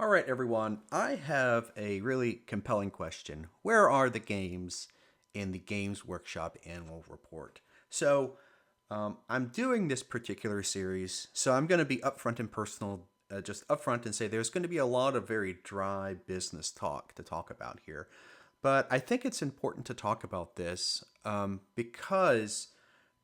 All right, everyone. I have a really compelling question. Where are the games in the Games Workshop annual report? I'm doing this particular series, so I'm going to be upfront and personal, just upfront and say there's going to be a lot of very dry business talk to talk about here. But I think it's important to talk about this because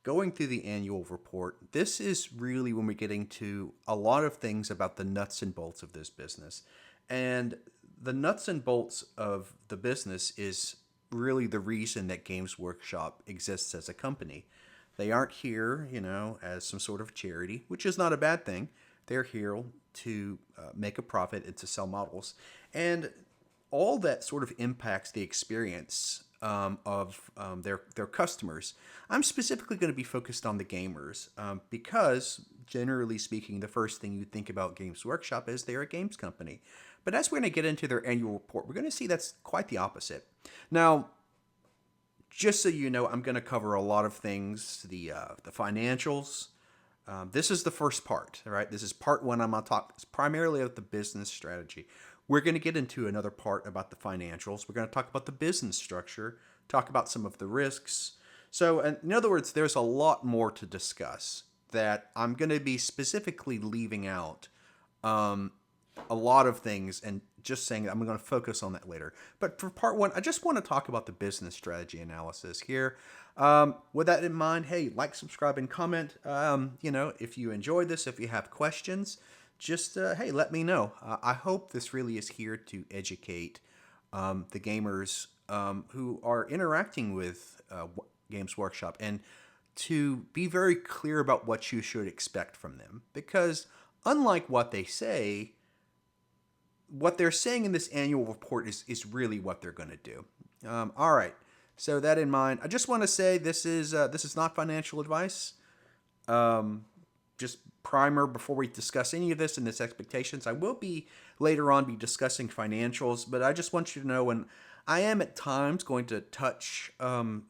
going through the annual report, this is really when we're getting to a lot of things about the nuts and bolts of this business. And the nuts and bolts of the business is really the reason that Games Workshop exists as a company. They aren't here, as some sort of charity, which is not a bad thing. They're here to make a profit and to sell models. And all that sort of impacts the experience of their customers. I'm specifically going to be focused on the gamers because, generally speaking, the first thing you think about Games Workshop is they're a games company. But as we're going to get into their annual report, we're going to see that's quite the opposite. Now, just so you know, I'm going to cover a lot of things: the financials. This is the first part, all right? This is part one. I'm going to talk primarily about the business strategy. We're going to get into another part about the financials. We're going to talk about the business structure, talk about some of the risks. So, in other words, there's a lot more to discuss that I'm going to be specifically leaving out um, a lot of things and just saying that I'm going to focus on that later. But for part one, I just want to talk about the business strategy analysis here. With that in mind, hey, like, subscribe, and comment. If you enjoyed this, if you have questions, just hey, let me know. I hope this really is here to educate the gamers who are interacting with Games Workshop and to be very clear about what you should expect from them. Because unlike what they're saying in this annual report is really what they're going to do. All right. So that in mind, I just want to say this is not financial advice. Just primer before we discuss any of this and its expectations. I will be later on be discussing financials, but I just want you to know when I am at times going to touch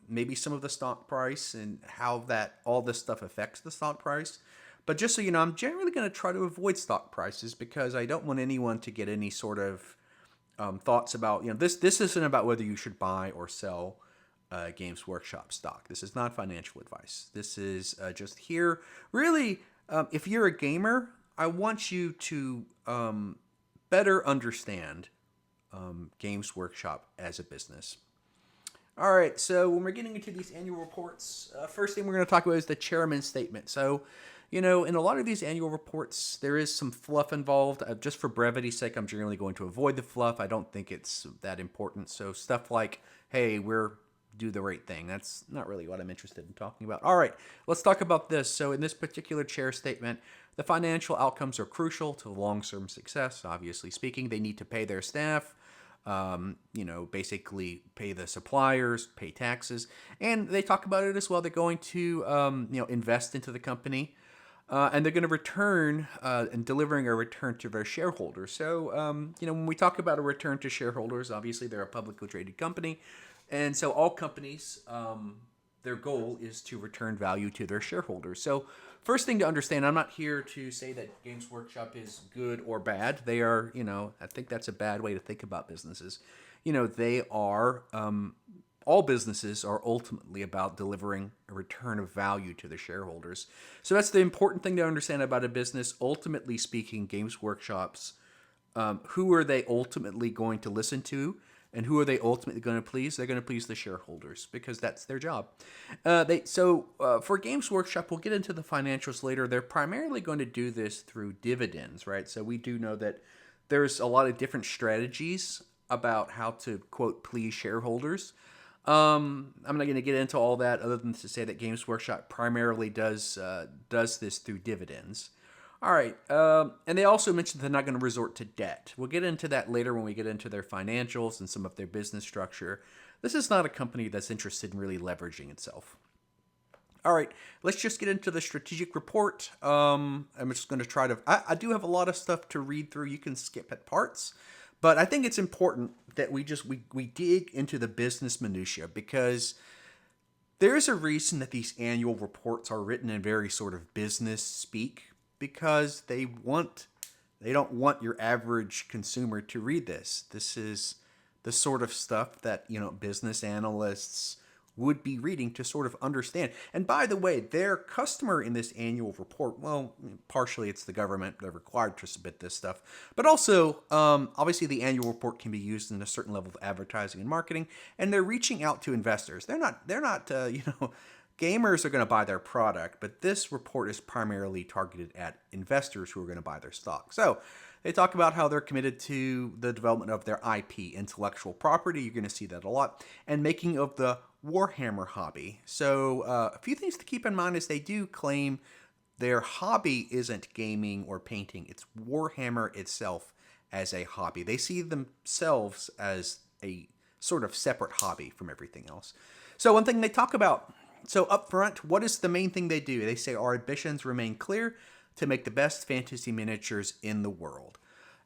maybe some of the stock price and how that all this stuff affects the stock price. But just so you know, I'm generally going to try to avoid stock prices because I don't want anyone to get any sort of thoughts about, this isn't about whether you should buy or sell Games Workshop stock. This is not financial advice. This is just here. Really, if you're a gamer, I want you to better understand Games Workshop as a business. All right, so when we're getting into these annual reports, first thing we're going to talk about is the chairman's statement. So, in a lot of these annual reports, there is some fluff involved. Just for brevity's sake, I'm generally going to avoid the fluff. I don't think it's that important. So stuff like, hey, we're do the right thing. That's not really what I'm interested in talking about. All right, let's talk about this. So in this particular chair statement, the financial outcomes are crucial to long-term success. Obviously speaking, they need to pay their staff, basically pay the suppliers, pay taxes, and they talk about it as well. They're going to, invest into the company, and they're going to return and delivering a return to their shareholders. So, when we talk about a return to shareholders, obviously they're a publicly traded company, and so all companies, their goal is to return value to their shareholders. So, first thing to understand, I'm not here to say that Games Workshop is good or bad. They are, I think that's a bad way to think about businesses. They are, all businesses are ultimately about delivering a return of value to their shareholders. So that's the important thing to understand about a business. Ultimately speaking, Games Workshops, who are they ultimately going to listen to? And who are they ultimately going to please? They're going to please the shareholders because that's their job. For Games Workshop, we'll get into the financials later. They're primarily going to do this through dividends, right? So we do know that there's a lot of different strategies about how to, quote, please shareholders. I'm not going to get into all that other than to say that Games Workshop primarily does this through dividends. All right, and they also mentioned they're not going to resort to debt. We'll get into that later when we get into their financials and some of their business structure. This is not a company that's interested in really leveraging itself. All right, let's just get into the strategic report. I'm just going to try to. I do have a lot of stuff to read through. You can skip at parts, but I think it's important that we dig into the business minutia because there's a reason that these annual reports are written in very sort of business speak because they want They don't want your average consumer to read this. This is the sort of stuff that, business analysts would be reading to sort of understand. And by the way, their customer in this annual report, well, partially it's the government, they're required to submit this stuff, but also, obviously, the annual report can be used in a certain level of advertising and marketing, and they're reaching out to investors. They're not, gamers are going to buy their product, but this report is primarily targeted at investors who are going to buy their stock. So they talk about how they're committed to the development of their IP, intellectual property. You're going to see that a lot, and making of the Warhammer hobby. So a few things to keep in mind is they do claim their hobby isn't gaming or painting. It's Warhammer itself as a hobby. They see themselves as a sort of separate hobby from everything else. So one thing they talk about, so up front, what is the main thing they do? They say our ambitions remain clear: to make the best fantasy miniatures in the world.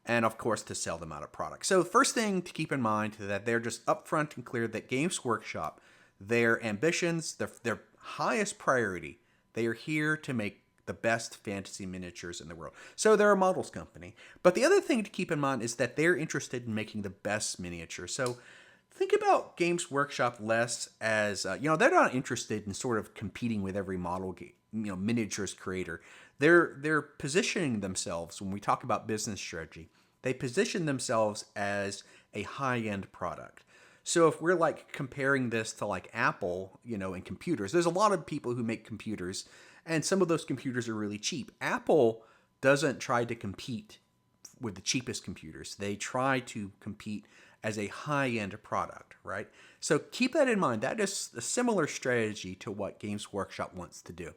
And of course, to sell them out of product. So first thing to keep in mind is that they're just upfront and clear that Games Workshop, their ambitions, their highest priority, they are here to make the best fantasy miniatures in the world. So they're a models company. But the other thing to keep in mind is that they're interested in making the best miniatures. So think about Games Workshop less as, they're not interested in sort of competing with every model game, miniatures creator. They're positioning themselves, when we talk about business strategy, they position themselves as a high-end product. So if we're like comparing this to like Apple, in computers, there's a lot of people who make computers, and some of those computers are really cheap. Apple doesn't try to compete with the cheapest computers. They try to compete as a high-end product, right? So keep that in mind. That is a similar strategy to what Games Workshop wants to do.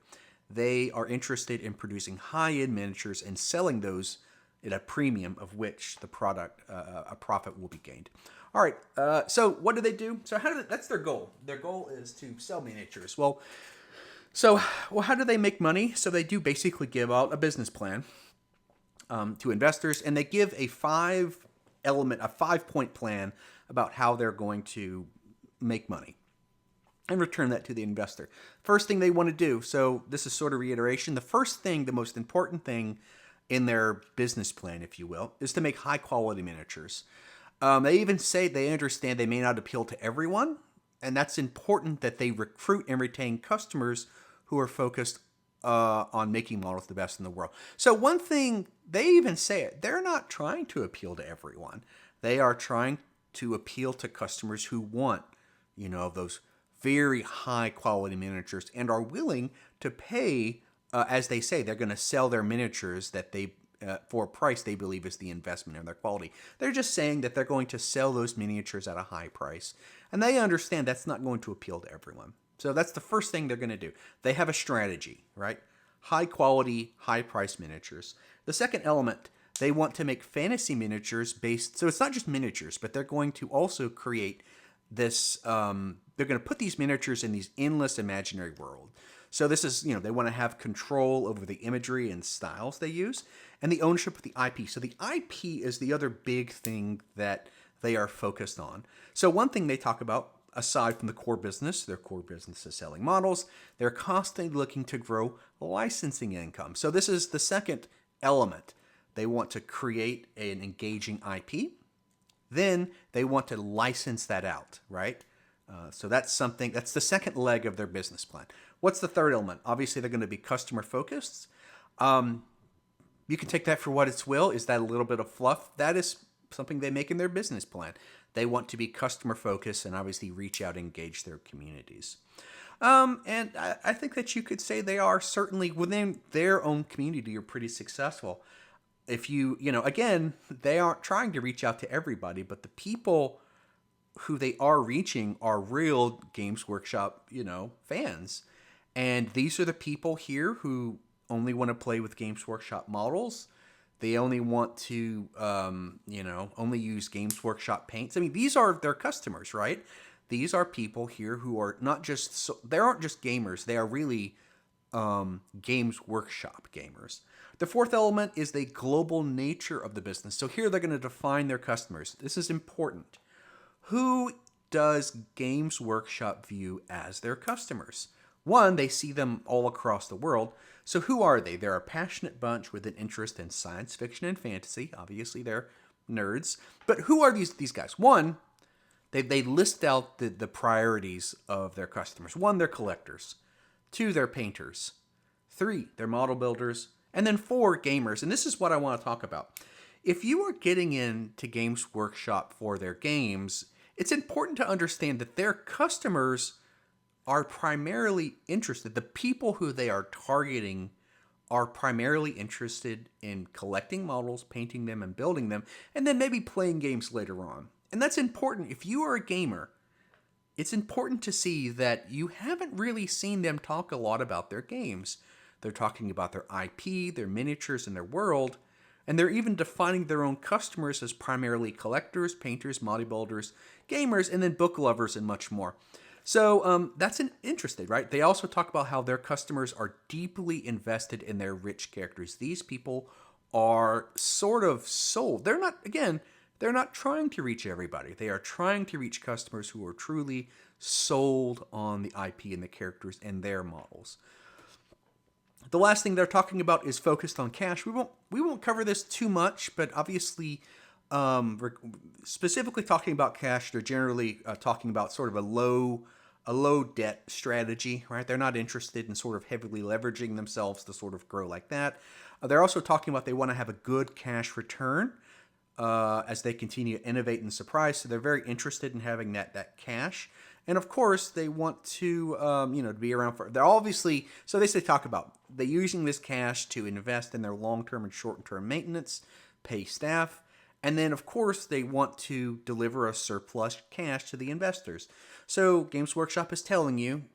They are interested in producing high-end miniatures and selling those at a premium, of which the product, a profit will be gained. All right, so what do they do? So that's their goal. Their goal is to sell miniatures. Well, how do they make money? So they do basically give out a business plan to investors, and they give a 5-point plan about how they're going to make money and return that to the investor. First thing they want to do, so this is sort of reiteration, the most important thing in their business plan, if you will, is to make high quality miniatures. They even say they understand they may not appeal to everyone, and that's important that they recruit and retain customers who are focused on making models the best in the world. So one thing, they even say it, they're not trying to appeal to everyone. They are trying to appeal to customers who want, those very high quality miniatures and are willing to pay, as they say, they're going to sell their miniatures that they for a price they believe is the investment in their quality. They're just saying that they're going to sell those miniatures at a high price, and they understand that's not going to appeal to everyone. So that's the first thing they're going to do. They have a strategy, right? High quality, high price miniatures. The second element, they want to make fantasy miniatures based, so it's not just miniatures, but they're going to also create this, they're going to put these miniatures in these endless imaginary world. So this is, they want to have control over the imagery and styles they use, and the ownership of the IP. So the IP is the other big thing that they are focused on. So one thing they talk about, aside from the core business, their core business is selling models, they're constantly looking to grow licensing income. So this is the second element. They want to create an engaging IP. Then they want to license that out, right? So that's the second leg of their business plan. What's the third element? Obviously, they're going to be customer focused. You can take that for what it's will. Is that a little bit of fluff? That is something they make in their business plan. They want to be customer focused and obviously reach out and engage their communities. And I think that you could say they are certainly within their own community are pretty successful. If again, they aren't trying to reach out to everybody, but the people who they are reaching are real Games Workshop, fans. And these are the people here who only want to play with Games Workshop models. They only want to, only use Games Workshop paints. I mean, these are their customers, right? These are people here who are they aren't just gamers. They are really Games Workshop gamers. The fourth element is the global nature of the business. So here they're going to define their customers. This is important. Who does Games Workshop view as their customers? One, they see them all across the world. So who are they? They're a passionate bunch with an interest in science fiction and fantasy. Obviously, they're nerds. But who are these guys? One, they list out the priorities of their customers. One, they're collectors. Two, they're painters. Three, they're model builders. And then four, gamers. And this is what I want to talk about. If you are getting into Games Workshop for their games, it's important to understand that their customers are primarily interested. The people who they are targeting are primarily interested in collecting models, painting them, and building them, and then maybe playing games later on. And that's important. If you are a gamer, it's important to see that you haven't really seen them talk a lot about their games. They're talking about their IP, their miniatures, and their world, and they're even defining their own customers as primarily collectors, painters, bodybuilders, gamers, and then book lovers, and much more. So that's interesting, right? They also talk about how their customers are deeply invested in their rich characters. These people are sort of sold. They're not trying to reach everybody. They are trying to reach customers who are truly sold on the IP and the characters and their models. The last thing they're talking about is focused on cash. We won't cover this too much, but obviously, specifically talking about cash, they're generally talking about sort of a low debt strategy, right? They're not interested in sort of heavily leveraging themselves to sort of grow like that. They're also talking about they want to have a good cash return as they continue to innovate and surprise. So they're very interested in having that cash. And of course, they want to, to be around for. They're obviously so they talk about they're using this cash to invest in their long-term and short-term maintenance, pay staff, and then of course they want to deliver a surplus cash to the investors. So Games Workshop is telling you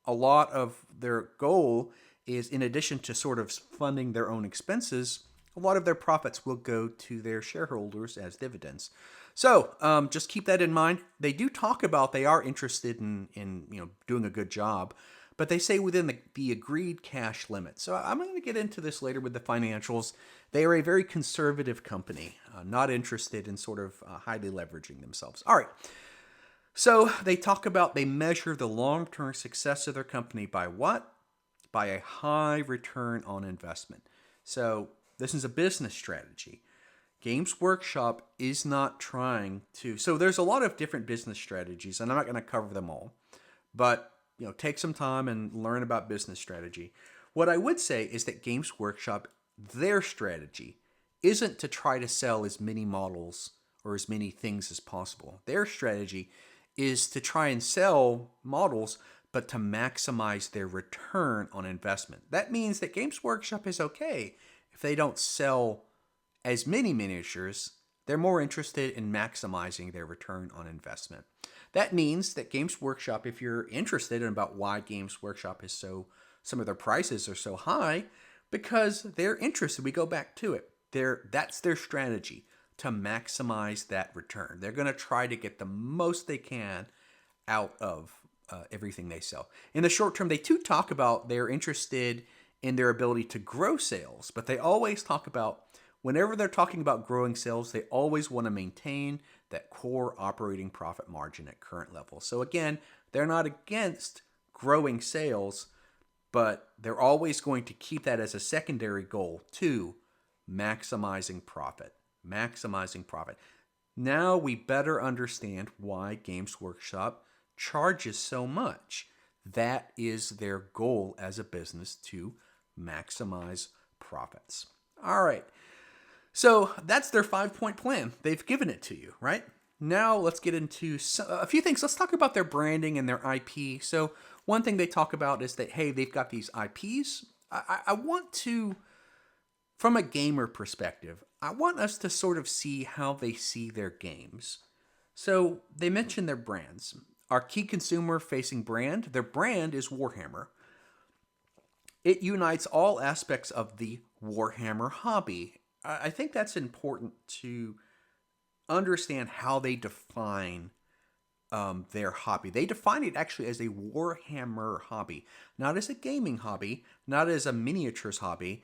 a lot of their goal is, in addition to sort of funding their own expenses, a lot of their profits will go to their shareholders as dividends. So just keep that in mind. They do talk about they are interested in doing a good job, but they say within the agreed cash limit. So I'm going to get into this later with the financials. They are a very conservative company, not interested in sort of highly leveraging themselves. All right. So they talk about they measure the long-term success of their company by what? By a high return on investment. So this is a business strategy. Games Workshop is not trying to. So there's a lot of different business strategies, and I'm not going to cover them all. But take some time and learn about business strategy. What I would say is that Games Workshop, their strategy isn't to try to sell as many models or as many things as possible. Their strategy is to try and sell models, but to maximize their return on investment. That means that Games Workshop is okay if they don't sell as many miniatures. They're more interested in maximizing their return on investment. That means that Games Workshop, if you're interested in about why Games Workshop is some of their prices are so high, because they're interested. We go back to it. That's their strategy, to maximize that return. They're going to try to get the most they can out of everything they sell. In the short term, they do talk about they're interested in their ability to grow sales, but they always talk about, whenever they're talking about growing sales, they always want to maintain that core operating profit margin at current levels. So again, they're not against growing sales, but they're always going to keep that as a secondary goal to maximizing profit. Maximizing profit. Now we better understand why Games Workshop charges so much. That is their goal as a business, to maximize profits. All right. So that's their 5-point plan. They've given it to you, right? Now let's get into a few things. Let's talk about their branding and their IP. So one thing they talk about is that, hey, they've got these IPs. I want to, from a gamer perspective, I want us to sort of see how they see their games. So they mention their brands. Our key consumer-facing brand, their brand is Warhammer. It unites all aspects of the Warhammer hobby. I think that's important to understand how they define their hobby. They define it actually as a Warhammer hobby, not as a gaming hobby, not as a miniatures hobby.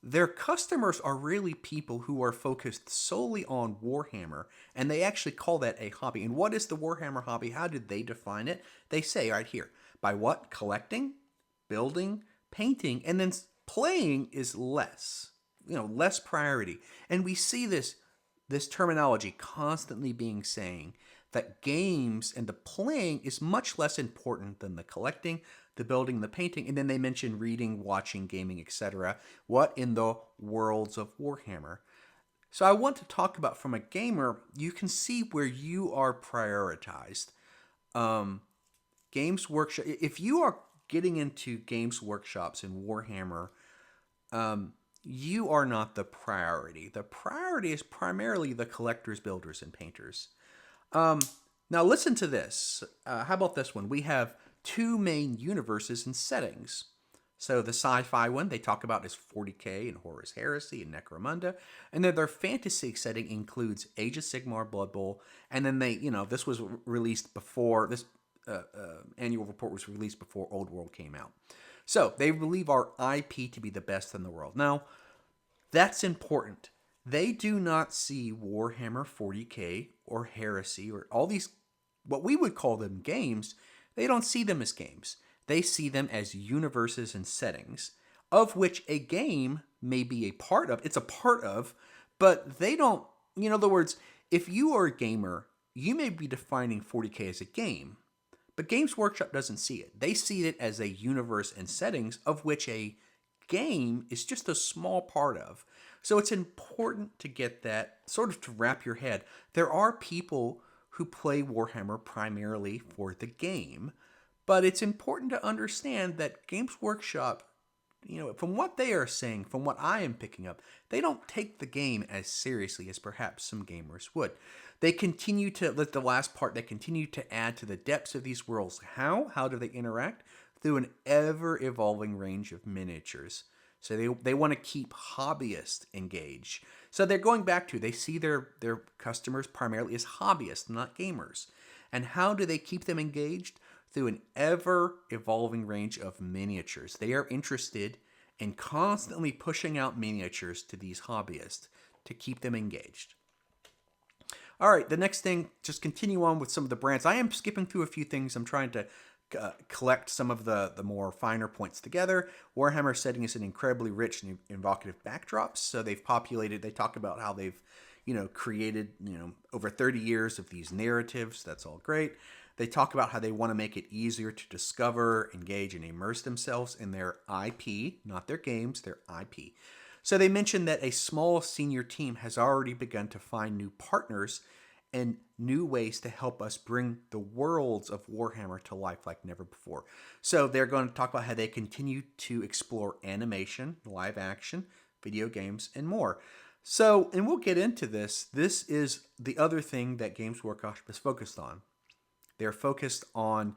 Their customers are really people who are focused solely on Warhammer, and they actually call that a hobby. And what is the Warhammer hobby? How did they define it? They say right here, by what? Collecting, building, painting, and then playing is less, less priority. And we see this terminology constantly being saying that games and the playing is much less important than the collecting, the building, the painting. And then they mention reading, watching, gaming, etc. What in the worlds of Warhammer? So I want to talk about, from a gamer, you can see where you are prioritized. Games Workshop, if you are getting into Games Workshops in Warhammer, you are not the priority. The priority is primarily the collectors, builders, and painters. Now listen to this. How about this one? We have two main universes and settings. So the sci-fi one they talk about is 40K and Horus Heresy and Necromunda, and then their fantasy setting includes Age of Sigmar, Blood Bowl, and then this was released before this annual report was released before Old World came out. So they believe our IP to be the best in the world. Now, that's important. They do not see Warhammer 40K or Heresy or all these, what we would call them games, they don't see them as games. They see them as universes and settings, of which a game may be a part of. It's a part of, but they don't, in other words, if you are a gamer, you may be defining 40K as a game, but Games Workshop doesn't see it. They see it as a universe and settings, of which a game is just a small part of. So it's important to get that, sort of to wrap your head. There are people who play Warhammer primarily for the game, but it's important to understand that Games Workshop, from what they are saying, from what I am picking up, they don't take the game as seriously as perhaps some gamers would. They continue to, the last part, they continue to add to the depths of these worlds. How? How do they interact? Through an ever-evolving range of miniatures. So they want to keep hobbyists engaged. So they're going back to, they see their customers primarily as hobbyists, not gamers. And how do they keep them engaged? Through an ever-evolving range of miniatures. They are interested in constantly pushing out miniatures to these hobbyists to keep them engaged. All right, the next thing, just continue on with some of the brands. I am skipping through a few things. I'm trying to collect some of the more finer points together. Warhammer setting is an incredibly rich and evocative backdrops. So they've populated, they talk about how they've, created, over 30 years of these narratives. That's all great. They talk about how they want to make it easier to discover, engage, and immerse themselves in their IP, not their games, their IP. So they mentioned that a small senior team has already begun to find new partners and new ways to help us bring the worlds of Warhammer to life like never before. So they're going to talk about how they continue to explore animation, live action, video games, and more. So, and we'll get into this. This is the other thing that Games Workshop is focused on. They're focused on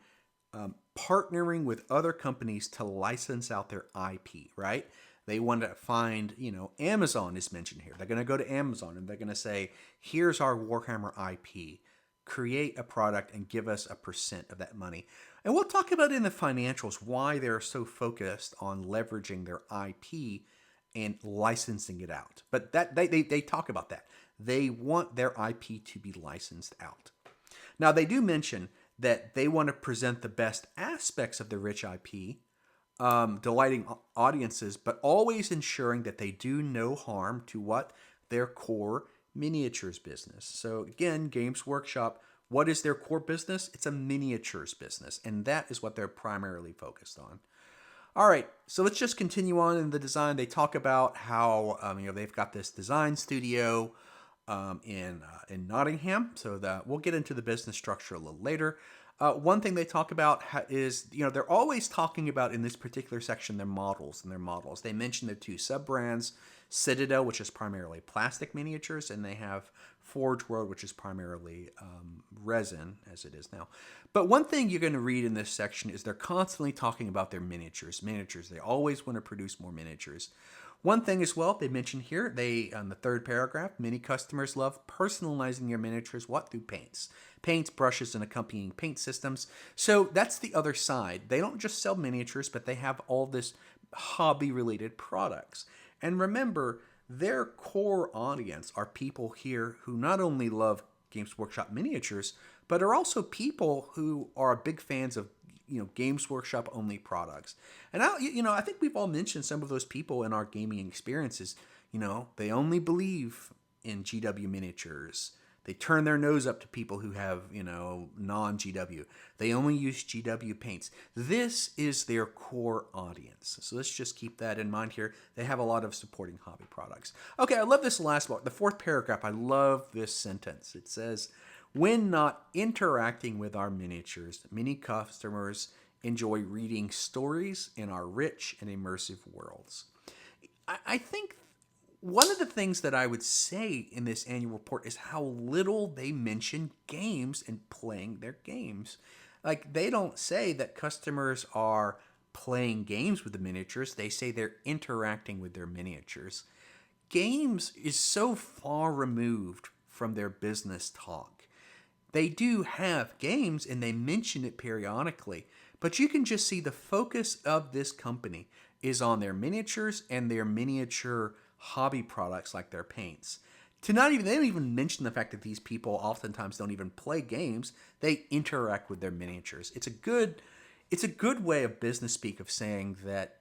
partnering with other companies to license out their IP, right? They want to find, Amazon is mentioned here. They're going to go to Amazon and they're going to say, here's our Warhammer IP. Create a product and give us a % of that money. And we'll talk about in the financials why they're so focused on leveraging their IP and licensing it out. But that they talk about that. They want their IP to be licensed out. Now, they do mention that they want to present the best aspects of the rich IP, delighting audiences, but always ensuring that they do no harm to what their core miniatures business. So again, Games Workshop, what is their core business? It's a miniatures business, and that is what they're primarily focused on. All right, so let's just continue on in the design. They talk about how they've got this design studio in Nottingham, so that we'll get into the business structure a little later. One thing they talk about is, they're always talking about in this particular section their models and their models. They mention their two sub-brands, Citadel, which is primarily plastic miniatures, and they have Forge World, which is primarily resin, as it is now. But one thing you're going to read in this section is they're constantly talking about their miniatures. They always want to produce more miniatures. One thing as well, they mention here, on the third paragraph, many customers love personalizing your miniatures, through paints. Paints, brushes, and accompanying paint systems. So that's the other side. They don't just sell miniatures, but they have all this hobby-related products. And remember, their core audience are people here who not only love Games Workshop miniatures, but are also people who are big fans of Games Workshop only products. And I think we've all mentioned some of those people in our gaming experiences. They only believe in GW miniatures. They turn their nose up to people who have, non-GW. They only use GW paints. This is their core audience. So let's just keep that in mind here. They have a lot of supporting hobby products. Okay, I love this last part. The fourth paragraph, I love this sentence. It says, when not interacting with our miniatures, many customers enjoy reading stories in our rich and immersive worlds. I think one of the things that I would say in this annual report is how little they mention games and playing their games. Like, they don't say that customers are playing games with the miniatures. They say they're interacting with their miniatures. Games is so far removed from their business talk. They do have games and they mention it periodically, but you can just see the focus of this company is on their miniatures and their miniature hobby products like their paints. They don't even mention the fact that these people oftentimes don't even play games. They interact with their miniatures. It's a good way of business speak of saying that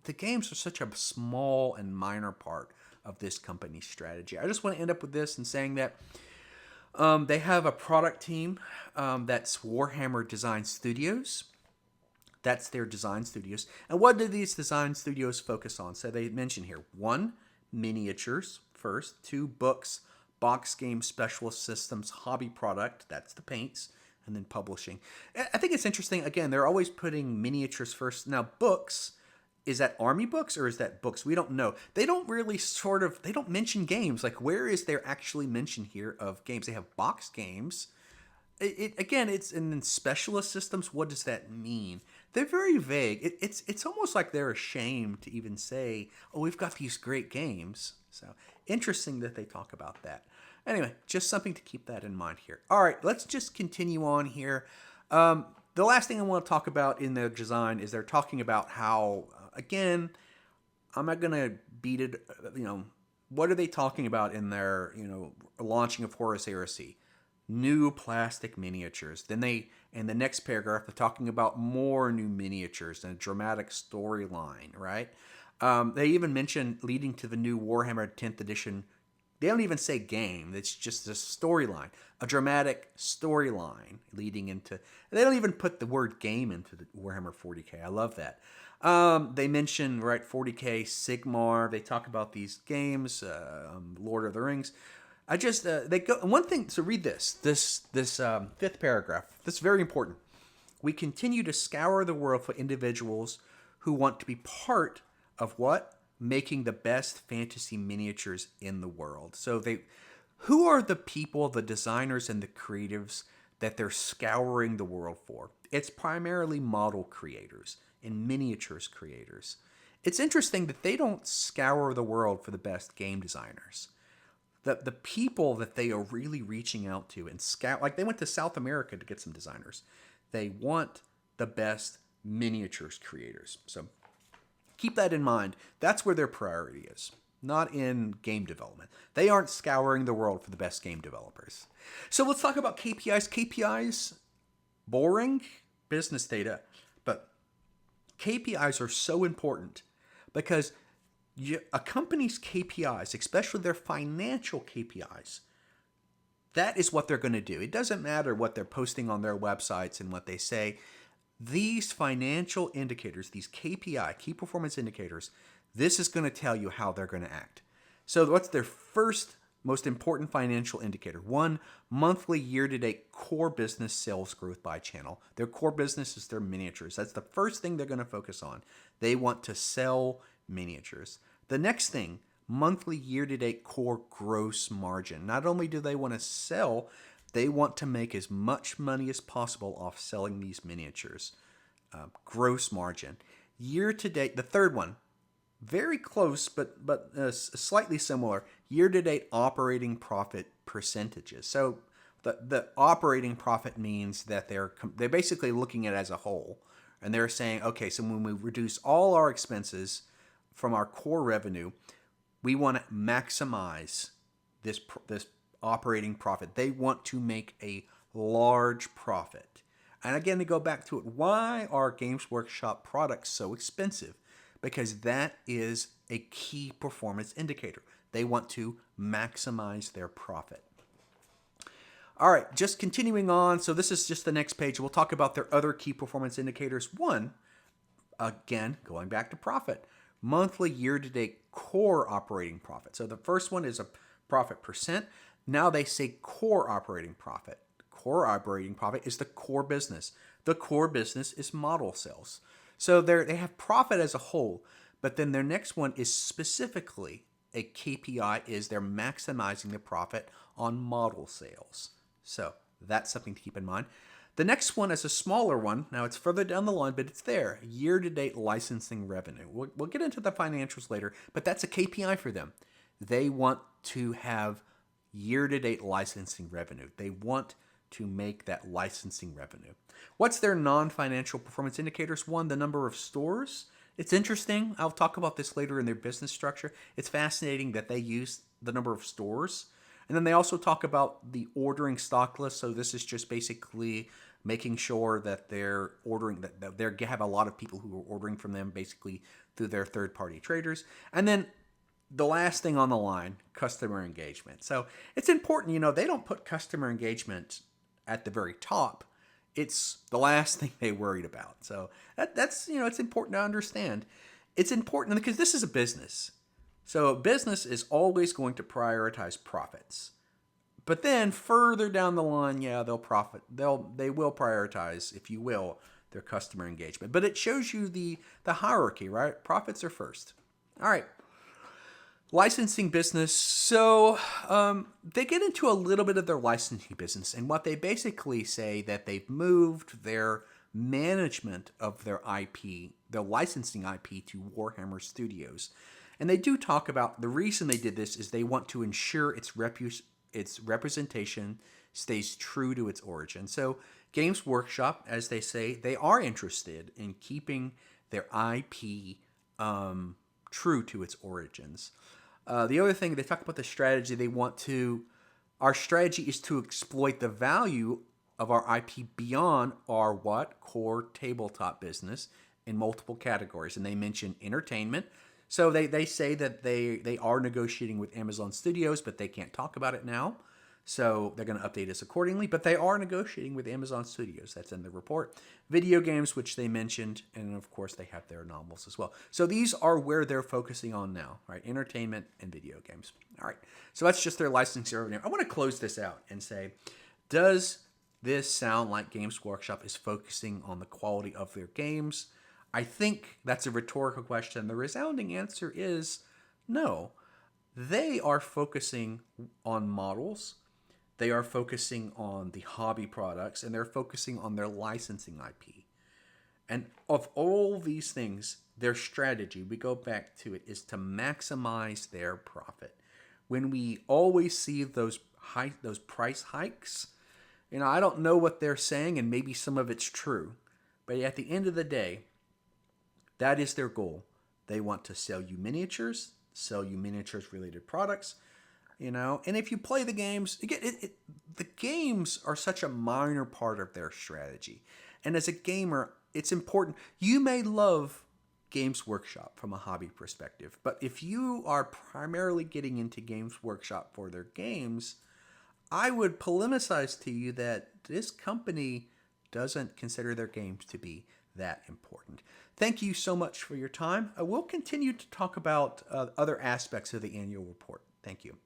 the games are such a small and minor part of this company's strategy. I just want to end up with this and saying that they have a product team that's Warhammer Design Studios. That's their design studios. And what do these design studios focus on? So they mention here, 1, miniatures first, 2, books, box game specialist systems, hobby product, that's the paints, and then publishing. I think it's interesting, again, they're always putting miniatures first. Now, books, is that army books or is that books? We don't know. They don't really they don't mention games. Like, where is there actually mention here of games? They have box games. It's in specialist systems. What does that mean? They're very vague. It's almost like they're ashamed to even say, "Oh, we've got these great games." So interesting that they talk about that. Anyway, just something to keep that in mind here. All right, let's just continue on here. The last thing I want to talk about in their design is they're talking about how, again, I'm not gonna beat it. What are they talking about in their launching of Horus Heresy? New plastic miniatures. Then in the next paragraph, they're talking about more new miniatures and a dramatic storyline, right? They even mention leading to the new Warhammer 10th edition. They don't even say game. It's just a storyline, a dramatic storyline leading into. They don't even put the word game into the Warhammer 40K. I love that. They mention 40K Sigmar. They talk about these games, Lord of the Rings. They go one thing. So read this fifth paragraph. This is very important. We continue to scour the world for individuals who want to be part of what? Making the best fantasy miniatures in the world. So who are the people, the designers and the creatives that they're scouring the world for? It's primarily model creators and miniatures creators. It's interesting that they don't scour the world for the best game designers. The people that they are really reaching out to and scout, like they went to South America to get some designers. They want the best miniatures creators. So keep that in mind. That's where their priority is, not in game development. They aren't scouring the world for the best game developers. So let's talk about KPIs. KPIs, boring business data, but KPIs are so important because a company's KPIs, especially their financial KPIs, that is what they're going to do. It doesn't matter what they're posting on their websites and what they say. These financial indicators, these KPI, key performance indicators, this is going to tell you how they're going to act. So what's their first most important financial indicator? 1, monthly year-to-date core business sales growth by channel. Their core business is their miniatures. That's the first thing they're going to focus on. They want to sell miniatures. The next thing, monthly year-to-date core gross margin. Not only do they want to sell, they want to make as much money as possible off selling these miniatures. Gross margin. Year-to-date, the third one, very close, but slightly similar. Year-to-date operating profit percentages. So the operating profit means that they're basically looking at it as a whole. And they're saying, okay, so when we reduce all our expenses from our core revenue, we want to maximize this operating profit. They want to make a large profit. And again, to go back to it, why are Games Workshop products so expensive? Because that is a key performance indicator. They want to maximize their profit. All right, just continuing on. So this is just the next page. We'll talk about their other key performance indicators. One, again, going back to profit, monthly year-to-date core operating profit. So the first one is a profit percent. Now they say core operating profit. Core operating profit is the core business. The core business is model sales. So they have profit as a whole, but then their next one is specifically a KPI is they're maximizing the profit on model sales. So that's something to keep in mind. The next one is a smaller one. Now it's further down the line, but it's there. Year-to-date licensing revenue. We'll get into the financials later, but that's a KPI for them. They want to have year-to-date licensing revenue. They want to make that licensing revenue. What's their non-financial performance indicators? One, the number of stores. It's interesting. I'll talk about this later in their business structure. It's fascinating that they use the number of stores. And then they also talk about the ordering stock list. So this is just basically making sure that they're ordering, that they have a lot of people who are ordering from them basically through their third-party traders. And then the last thing on the line, customer engagement. So it's important, they don't put customer engagement at the very top. It's the last thing they worried about. So that's it's important to understand. It's important because this is a business. So business is always going to prioritize profits. But then further down the line, they will prioritize, if you will, their customer engagement. But it shows you the hierarchy, right? Profits are first. All right. Licensing business. So they get into a little bit of their licensing business, and what they basically say that they've moved their management of their IP, their licensing IP, to Warhammer Studios. And they do talk about the reason they did this is they want to ensure its representation stays true to its origin. So Games Workshop, as they say, they are interested in keeping their IP true to its origins. The other thing, they talk about the strategy. Our strategy is to exploit the value of our IP beyond our core tabletop business in multiple categories. And they mention entertainment. So they say that they are negotiating with Amazon Studios, but they can't talk about it now. So they're going to update us accordingly. But they are negotiating with Amazon Studios. That's in the report. Video games, which they mentioned. And of course, they have their novels as well. So these are where they're focusing on now, right? Entertainment and video games. All right. So that's just their licensing revenue. I want to close this out and say, does this sound like Games Workshop is focusing on the quality of their games? I think that's a rhetorical question. The resounding answer is no. They are focusing on models. They are focusing on the hobby products, and they're focusing on their licensing IP. And of all these things, their strategy, we go back to it, is to maximize their profit. When we always see those price hikes, I don't know what they're saying, and maybe some of it's true. But at the end of the day, that is their goal. They want to sell you miniatures related products, and if you play the games, again, the games are such a minor part of their strategy. And as a gamer, it's important. You may love Games Workshop from a hobby perspective, but if you are primarily getting into Games Workshop for their games, I would polemicize to you that this company doesn't consider their games to be that important. Thank you so much for your time. I will continue to talk about other aspects of the annual report. Thank you.